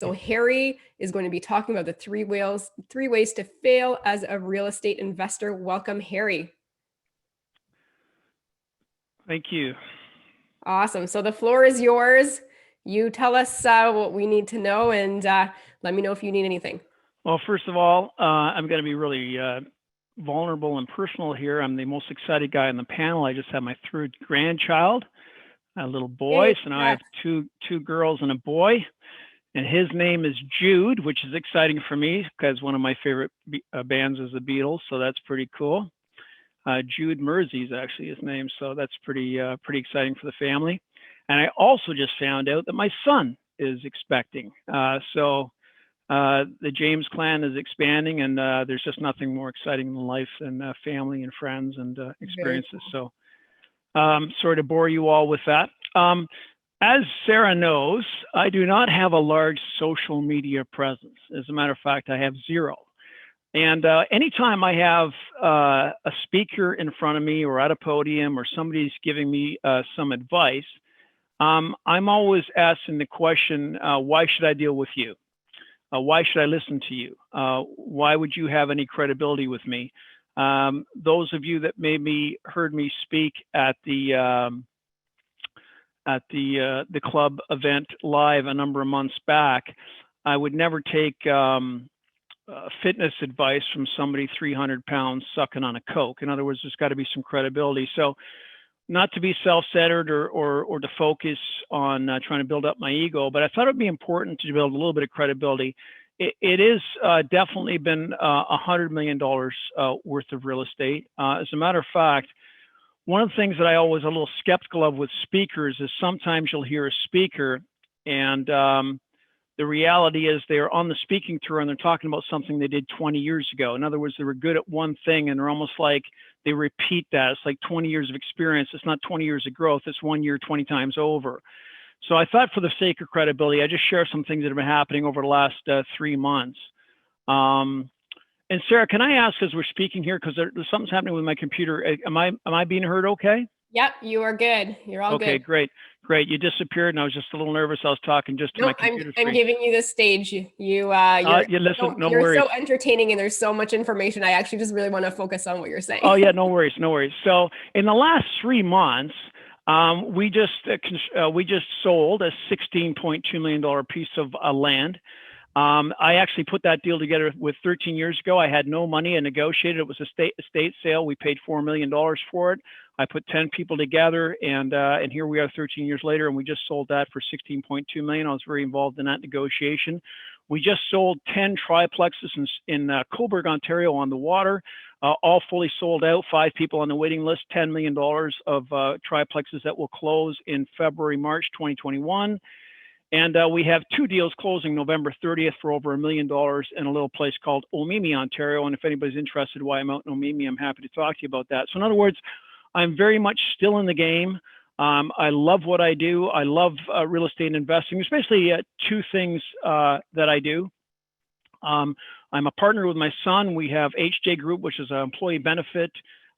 So Harry is going to be talking about the three ways to fail as a real estate investor. Welcome, Harry. Thank you. Awesome. So the floor is yours. You tell us what we need to know, and let me know if you need anything. Well, first of all, I'm going to be really vulnerable and personal here. I'm the most excited guy on the panel. I just had my third grandchild, a little boy. Hey, So now I have two girls and a boy, and his name is Jude, which is exciting for me because one of my favorite bands is the Beatles. So that's pretty cool. Jude Mersey is actually his name, so that's pretty exciting for the family. And I also just found out that my son is expecting. The James clan is expanding, and there's just nothing more exciting in life than family and friends and experiences. Cool. So, sorry to bore you all with that. As Sarah knows, I do not have a large social media presence. As a matter of fact, I have zero. And anytime I have a speaker in front of me or at a podium or somebody's giving me some advice, I'm always asking the question, why should I deal with you? Why should I listen to you? Why would you have any credibility with me? Those of you that maybe heard me speak at the club event live a number of months back, I would never take fitness advice from somebody 300 pounds sucking on a Coke. In other words, there's got to be some credibility. So, not to be self-centered or to focus on trying to build up my ego, but I thought it would be important to build a little bit of credibility. It is definitely been $100 million worth of real estate. As a matter of fact, one of the things that I always a little skeptical of with speakers is sometimes you'll hear a speaker and the reality is they're on the speaking tour and they're talking about something they did 20 years ago. In other words, they were good at one thing and they're almost like they repeat that. It's like 20 years of experience. It's not 20 years of growth. It's 1 year, 20 times over. So I thought for the sake of credibility, I just share some things that have been happening over the last 3 months. And Sarah, can I ask as we're speaking here, because something's happening with my computer. Am I being heard okay? Yep, you are good. You're all okay, good. Great. You disappeared, and I was just a little nervous. I was talking just to my computer screen. I'm giving you the stage. You're no worries. so entertaining, and there's so much information. I actually just really want to focus on what you're saying. Oh yeah, no worries. So in the last 3 months, we just sold a $16.2 million piece of land. I actually put that deal together with 13 years ago. I had no money. I negotiated. It was a estate sale. We paid $4 million for it. I put 10 people together, and here we are 13 years later, and we just sold that for $16.2 million. I was very involved in that negotiation. We just sold 10 triplexes in Cobourg, Ontario, on the water, all fully sold out. 5 people on the waiting list. $10 million of triplexes that will close in February, March 2021. And we have 2 deals closing November 30th for over $1 million in a little place called Omemee, Ontario. And if anybody's interested why I'm out in Omemee, I'm happy to talk to you about that. So in other words, I'm very much still in the game. I love what I do. I love real estate investing. There's basically 2 things that I do. I'm a partner with my son. We have HJ Group, which is an employee benefit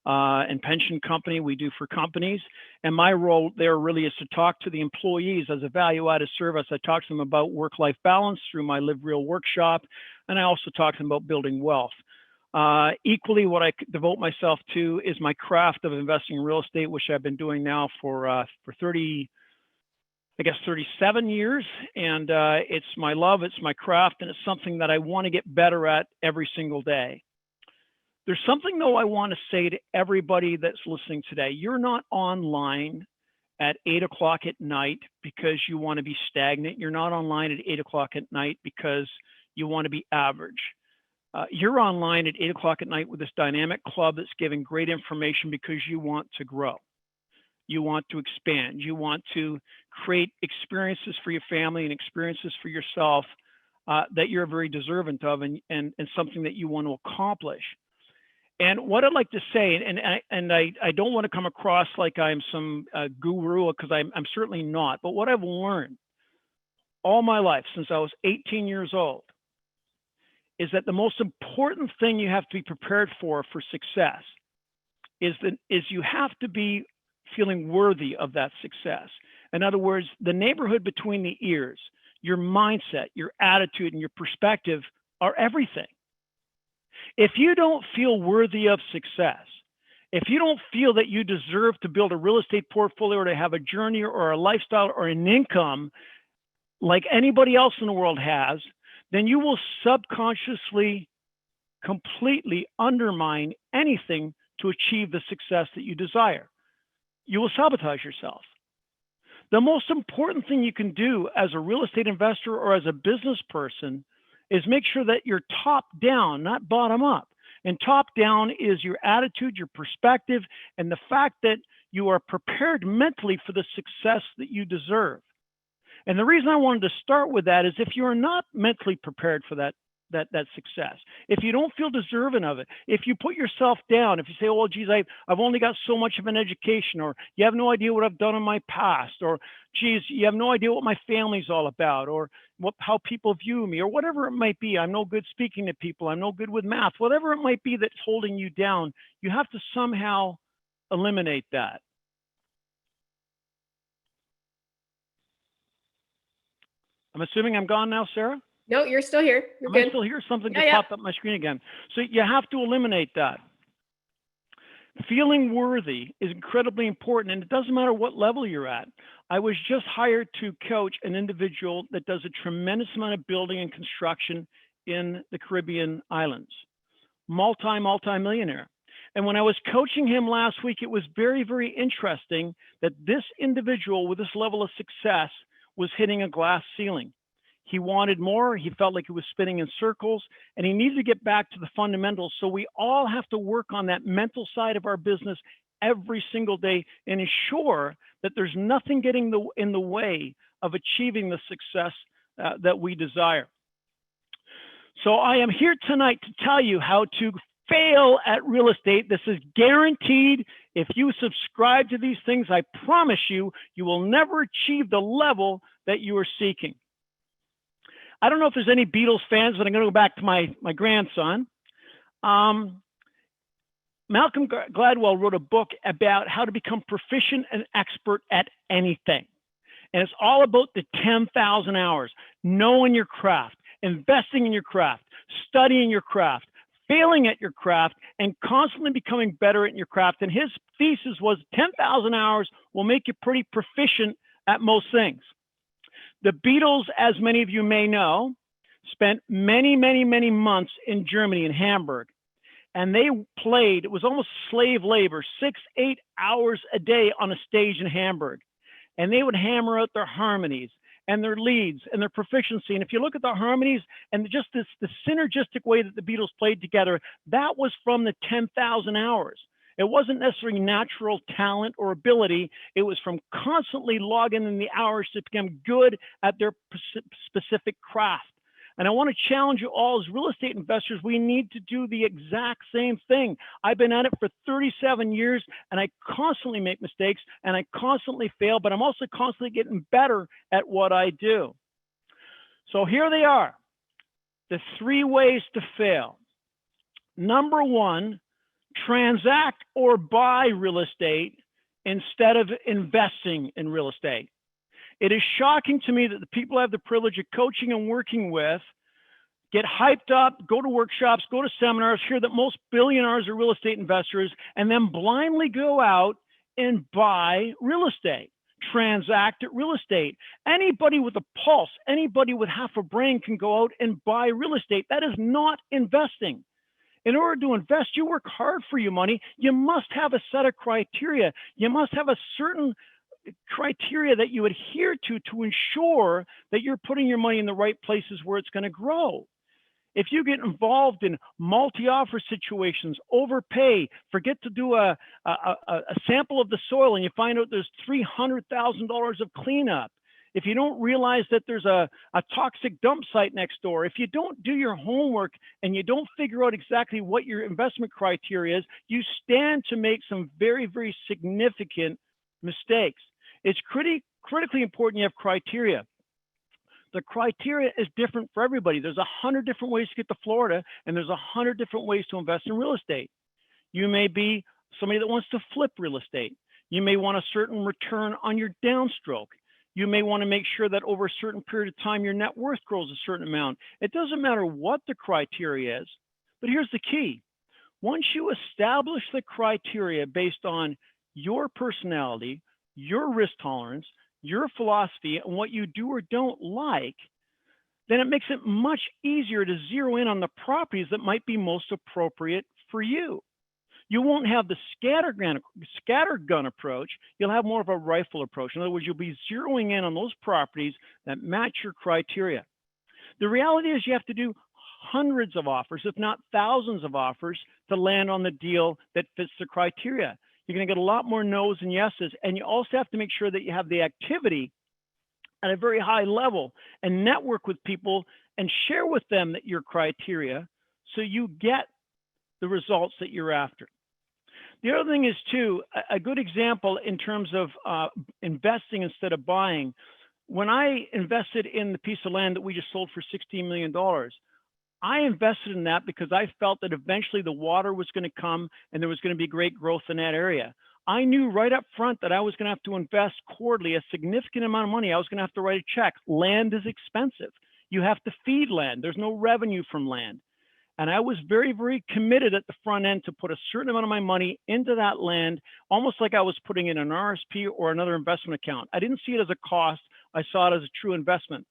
and pension company we do for companies. And my role there really is to talk to the employees as a value-added service. I talk to them about work-life balance through my Live Real workshop, and I also talk to them about building wealth. Equally, what I devote myself to is my craft of investing in real estate, which I've been doing now for 37 years. And it's my love, it's my craft, and it's something that I want to get better at every single day. There's something, though, I want to say to everybody that's listening today. You're not online at 8 o'clock at night because you want to be stagnant. You're not online at 8 o'clock at night because you want to be average. You're online at 8 o'clock at night with this dynamic club that's giving great information because you want to grow. You want to expand. You want to create experiences for your family and experiences for yourself that you're very deserving of and something that you want to accomplish. And what I'd like to say, and I don't want to come across like I'm some guru, because I'm certainly not, but what I've learned all my life since I was 18 years old is that the most important thing you have to be prepared for success is you have to be feeling worthy of that success. In other words, the neighborhood between the ears. your mindset, your attitude, and your perspective are everything. If you don't feel worthy of success, if you don't feel that you deserve to build a real estate portfolio or to have a journey or a lifestyle or an income like anybody else in the world has, then you will subconsciously completely undermine anything to achieve the success that you desire. You will sabotage yourself. The most important thing you can do as a real estate investor or as a business person is make sure that you're top down, not bottom up. And top down is your attitude, your perspective, and the fact that you are prepared mentally for the success that you deserve. And the reason I wanted to start with that is if you are not mentally prepared for that success, if you don't feel deserving of it, if you put yourself down, if you say, oh, geez, I've only got so much of an education, or you have no idea what I've done in my past, or geez, you have no idea what my family's all about, or how people view me, or whatever it might be. I'm no good speaking to people. I'm no good with math, whatever it might be that's holding you down. You have to somehow eliminate that. I'm assuming I'm gone now, Sarah? No, you're still here. You're Am good. I still here? Something just popped up my screen again. So you have to eliminate that. Feeling worthy is incredibly important, and it doesn't matter what level you're at. I was just hired to coach an individual that does a tremendous amount of building and construction in the Caribbean islands, multi-millionaire. And when I was coaching him last week, it was very, very interesting that this individual with this level of success was hitting a glass ceiling. He wanted more. He felt like he was spinning in circles, and he needed to get back to the fundamentals. So we all have to work on that mental side of our business every single day and ensure that there's nothing getting in the way of achieving the success that we desire. So I am here tonight to tell you how to fail at real estate. This is guaranteed. If you subscribe to these things, I promise you, you will never achieve the level that you are seeking. I don't know if there's any Beatles fans, but I'm going to go back to my grandson. Malcolm Gladwell wrote a book about how to become proficient and expert at anything. And it's all about the 10,000 hours, knowing your craft, investing in your craft, studying your craft, failing at your craft, and constantly becoming better at your craft. And his thesis was 10,000 hours will make you pretty proficient at most things. The Beatles, as many of you may know, spent many, many, many months in Germany, in Hamburg. And they played, it was almost slave labor, 6-8 hours a day on a stage in Hamburg. And they would hammer out their harmonies and their leads and their proficiency. And if you look at the harmonies and just the synergistic way that the Beatles played together, that was from the 10,000 hours. It wasn't necessarily natural talent or ability. It was from constantly logging in the hours to become good at their specific craft. And I want to challenge you all as real estate investors, we need to do the exact same thing. I've been at it for 37 years, and I constantly make mistakes, and I constantly fail, but I'm also constantly getting better at what I do. So here they are, the 3 ways to fail. Number 1, transact or buy real estate instead of investing in real estate. It is shocking to me that the people I have the privilege of coaching and working with get hyped up, go to workshops, go to seminars, hear that most billionaires are real estate investors, and then blindly go out and buy real estate, transact at real estate. Anybody with a pulse, anybody with half a brain can go out and buy real estate. That is not investing. In order to invest, you work hard for your money. You must have a set of criteria. You must have a certain criteria that you adhere to ensure that you're putting your money in the right places where it's going to grow. If you get involved in multi-offer situations, overpay, forget to do a sample of the soil, and you find out there's $300,000 of cleanup. If you don't realize that there's a toxic dump site next door, if you don't do your homework and you don't figure out exactly what your investment criteria is, you stand to make some very, very significant mistakes. It's critically important you have criteria. The criteria is different for everybody. There's 100 different ways to get to Florida, and there's 100 different ways to invest in real estate. You may be somebody that wants to flip real estate. You may want a certain return on your downstroke. You may want to make sure that over a certain period of time, your net worth grows a certain amount. It doesn't matter what the criteria is, but here's the key. Once you establish the criteria based on your personality, your risk tolerance, your philosophy, and what you do or don't like, then it makes it much easier to zero in on the properties that might be most appropriate for you. You won't have the scattergun approach. You'll have more of a rifle approach. In other words, you'll be zeroing in on those properties that match your criteria. The reality is you have to do hundreds of offers, if not thousands of offers, to land on the deal that fits the criteria. You're going to get a lot more no's and yeses, and you also have to make sure that you have the activity at a very high level and network with people and share with them that your criteria so you get the results that you're after. The other thing is too, a good example in terms of investing instead of buying. When I invested in the piece of land that we just sold for $16 million, I invested in that because I felt that eventually the water was going to come and there was going to be great growth in that area. I knew right up front that I was going to have to invest quarterly a significant amount of money. I was going to have to write a check. Land is expensive. You have to feed land. There's no revenue from land. And I was very, very committed at the front end to put a certain amount of my money into that land, almost like I was putting in an RSP or another investment account. I didn't see it as a cost. I saw it as a true investment.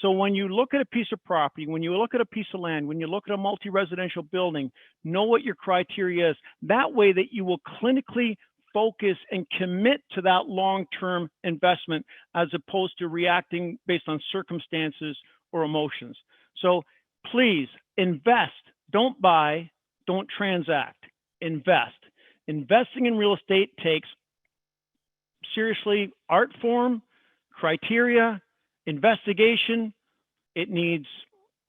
So when you look at a piece of property, when you look at a piece of land, when you look at a multi-residential building, know what your criteria is. That way that you will clinically focus and commit to that long-term investment as opposed to reacting based on circumstances or emotions. So please invest, don't buy, don't transact, invest. Investing in real estate takes seriously art form, criteria, investigation. It needs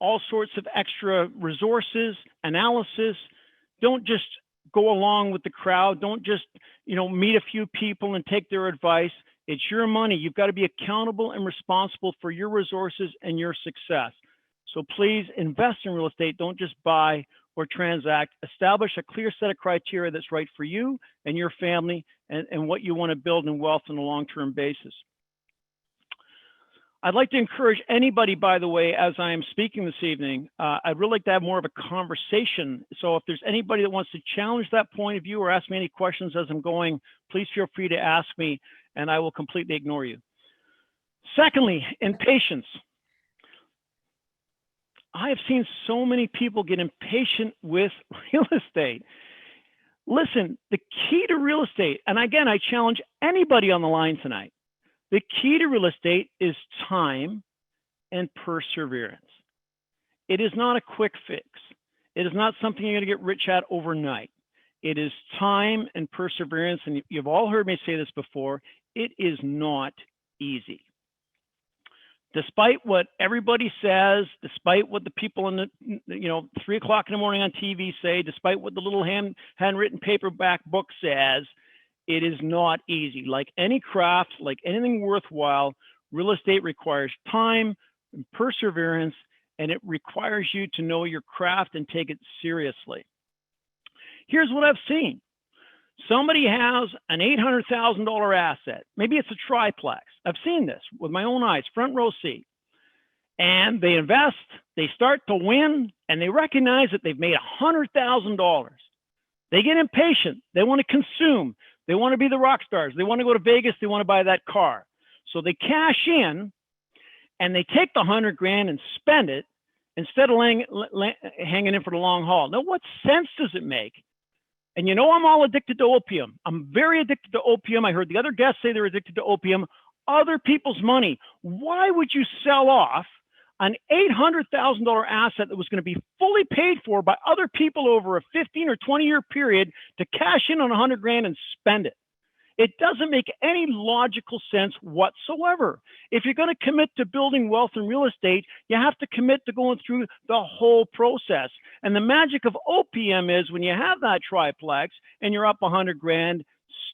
all sorts of extra resources, analysis. Don't just go along with the crowd. Don't just, meet a few people and take their advice. It's your money. You've got to be accountable and responsible for your resources and your success. So please invest in real estate. Don't just buy or transact. Establish a clear set of criteria that's right for you and your family and what you want to build in wealth on a long-term basis. I'd like to encourage anybody, by the way, as I am speaking this evening, I'd really like to have more of a conversation. So if there's anybody that wants to challenge that point of view or ask me any questions as I'm going, please feel free to ask me and I will completely ignore you. Secondly, impatience. I have seen so many people get impatient with real estate. Listen, the key to real estate, and again, I challenge anybody on the line tonight, the key to real estate is time and perseverance. It is not a quick fix. It is not something you're going to get rich at overnight. It is time and perseverance, and you've all heard me say this before, it is not easy. Despite what everybody says, despite what the people in the 3 o'clock in the morning on TV say, despite what the little handwritten paperback book says, it is not easy. Like any craft, like anything worthwhile, real estate requires time and perseverance, and it requires you to know your craft and take it seriously. Here's what I've seen. Somebody has an $800,000 asset. Maybe it's a triplex. I've seen this with my own eyes, front row seat. And they invest, they start to win, and they recognize that they've made $100,000. They get impatient. They want to consume. They want to be the rock stars. They want to go to Vegas. They want to buy that car. So they cash in, and they take the $100,000 and spend it instead of hanging in for the long haul. Now, what sense does it make? And I'm all addicted to opium. I'm very addicted to opium. I heard the other guests say they're addicted to opium. Other people's money. Why would you sell off an $800,000 asset that was going to be fully paid for by other people over a 15 or 20-year period to cash in on $100,000 and spend it? It doesn't make any logical sense whatsoever. If you're going to commit to building wealth in real estate, you have to commit to going through the whole process. And the magic of OPM is when you have that triplex and you're up $100,000,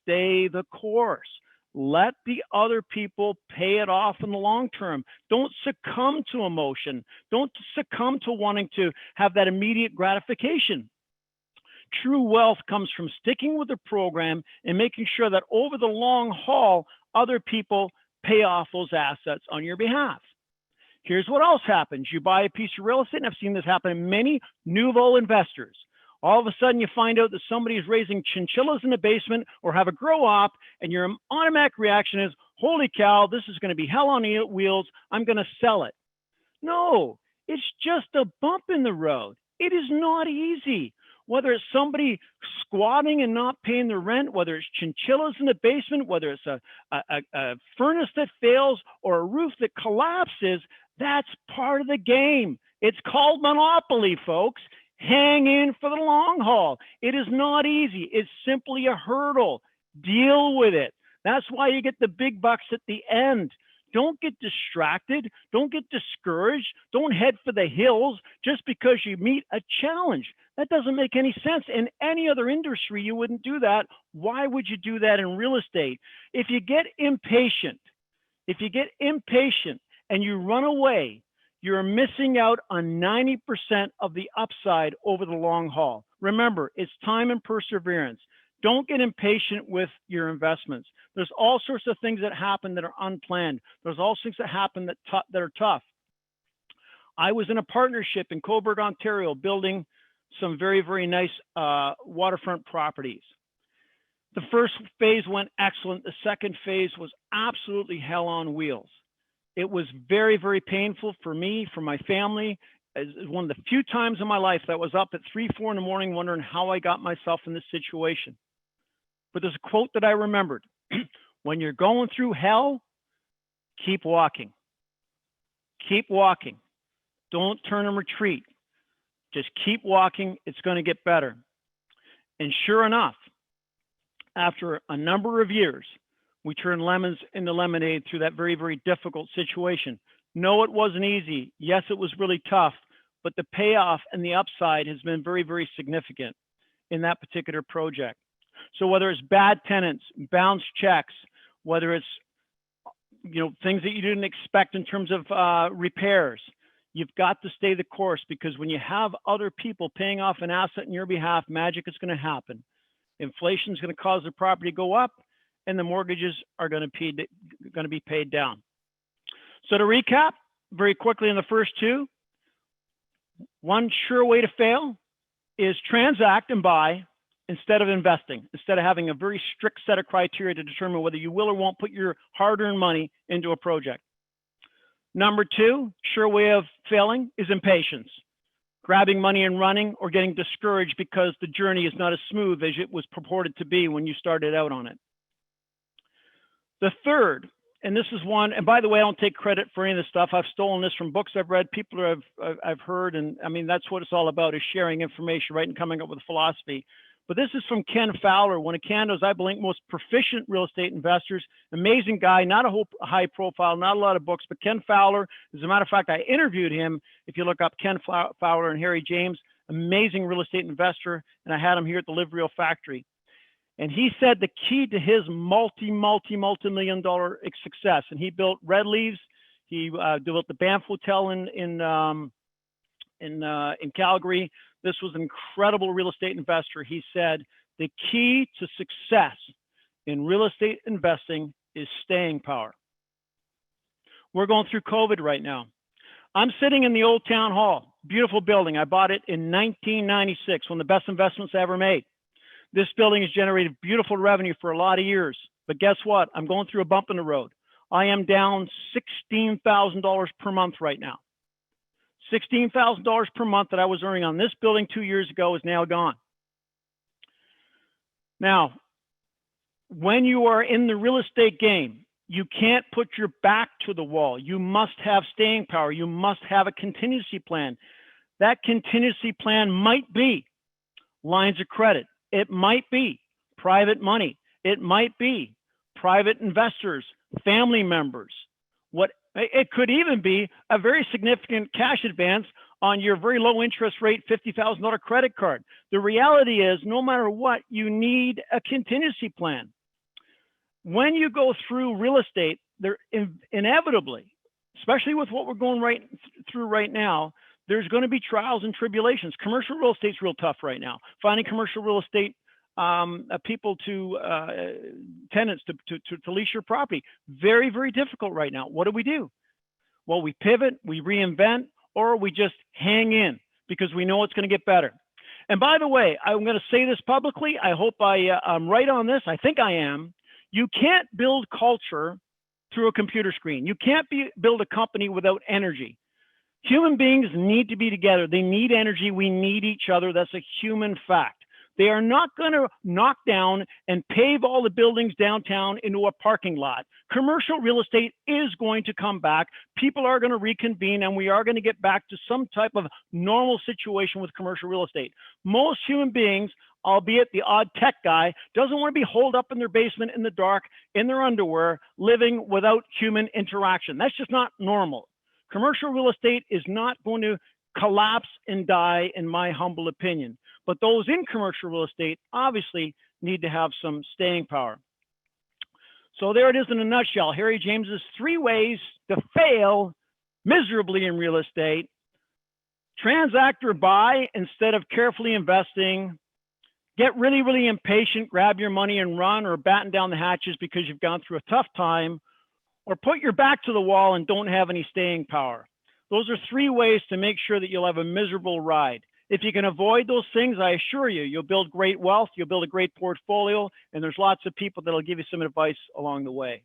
stay the course. Let the other people pay it off in the long term. Don't succumb to emotion. Don't succumb to wanting to have that immediate gratification. True wealth comes from sticking with the program and making sure that over the long haul, other people pay off those assets on your behalf. Here's what else happens. You buy a piece of real estate, and I've seen this happen in many nouveau investors. All of a sudden, you find out that somebody is raising chinchillas in the basement or have a grow op, and your automatic reaction is, holy cow, this is going to be hell on wheels. I'm going to sell it. No, it's just a bump in the road. It is not easy. Whether it's somebody squatting and not paying the rent, whether it's chinchillas in the basement, whether it's a furnace that fails or a roof that collapses, that's part of the game. It's called monopoly, folks. Hang in for the long haul. It is not easy. It's simply a hurdle. Deal with it. That's why you get the big bucks at the end. Don't get distracted. Don't get discouraged. Don't head for the hills just because you meet a challenge. That doesn't make any sense. In any other industry, you wouldn't do that. Why would you do that in real estate? If you get impatient and you run away, you're missing out on 90% of the upside over the long haul. Remember, it's time and perseverance. Don't get impatient with your investments. There's all sorts of things that happen that are unplanned. There's all things that happen that are tough. I was in a partnership in Cobourg, Ontario, building some very, very nice waterfront properties. The first phase went excellent. The second phase was absolutely hell on wheels. It was very, very painful for me, for my family. It's one of the few times in my life that I was up at 3, 4 in the morning wondering how I got myself in this situation. But there's a quote that I remembered. When you're going through hell, keep walking. Keep walking. Don't turn and retreat. Just keep walking. It's going to get better. And sure enough, after a number of years, we turned lemons into lemonade through that very, very difficult situation. No, it wasn't easy. Yes, it was really tough, but the payoff and the upside has been very, very significant in that particular project. So whether it's bad tenants, bounce checks, whether it's things that you didn't expect in terms of repairs, you've got to stay the course, because when you have other people paying off an asset on your behalf, magic is going to happen. Inflation is going to cause the property to go up, and the mortgages are going to be paid down. So to recap very quickly in the first two, one sure way to fail is transact and buy instead of investing, instead of having a very strict set of criteria to determine whether you will or won't put your hard-earned money into a project. Number two, sure way of failing is impatience, grabbing money and running, or getting discouraged because the journey is not as smooth as it was purported to be when you started out on it. The third, and this is one, and by the way, I don't take credit for any of this stuff. I've stolen this from books I've read, people I've heard, and I mean, that's what it's all about, is sharing information, right, and coming up with a philosophy. But this is from Ken Fowler, one of Canada's, I believe, most proficient real estate investors. Amazing guy, not a high profile, not a lot of books, but Ken Fowler, as a matter of fact, I interviewed him. If you look up Ken Fowler and Harry James, amazing real estate investor, and I had him here at the Live Real Factory. And he said the key to his multi-million dollar success, and he built Red Leaves, he built the Banff Hotel in Calgary. This was an incredible real estate investor. He said the key to success in real estate investing is staying power. We're going through COVID right now. I'm sitting in the old town hall, beautiful building. I bought it in 1996, one of the best investments I ever made. This building has generated beautiful revenue for a lot of years, but guess what? I'm going through a bump in the road. I am down $16,000 per month right now. $16,000 per month that I was earning on this building 2 years ago is now gone. Now, when you are in the real estate game, you can't put your back to the wall. You must have staying power. You must have a contingency plan. That contingency plan might be lines of credit. It might be private money. It might be private investors, family members. It could even be a very significant cash advance on your very low interest rate $50,000 credit card. The reality is, no matter what, you need a contingency plan. When you go through real estate, there inevitably, especially with what we're going through right now, there's going to be trials and tribulations. Commercial real estate's real tough right now. Finding commercial real estate people to tenants to lease your property. Very, very difficult right now. What do? Well, we pivot, we reinvent, or we just hang in because we know it's going to get better. And by the way, I'm going to say this publicly. I hope I'm right on this. I think I am. You can't build culture through a computer screen. You can't build a company without energy. Human beings need to be together. They need energy. We need each other. That's a human fact. They are not going to knock down and pave all the buildings downtown into a parking lot. Commercial real estate is going to come back. People are going to reconvene, and we are going to get back to some type of normal situation with commercial real estate. Most human beings, albeit the odd tech guy, doesn't want to be holed up in their basement in the dark, in their underwear, living without human interaction. That's just not normal. Commercial real estate is not going to collapse and die, in my humble opinion. But those in commercial real estate obviously need to have some staying power. So there it is in a nutshell. Harry James's 3 ways to fail miserably in real estate. Transact or buy instead of carefully investing. Get really, really impatient, grab your money and run, or batten down the hatches because you've gone through a tough time, or put your back to the wall and don't have any staying power. Those are 3 ways to make sure that you'll have a miserable ride. If you can avoid those things, I assure you, you'll build great wealth, you'll build a great portfolio, and there's lots of people that'll give you some advice along the way.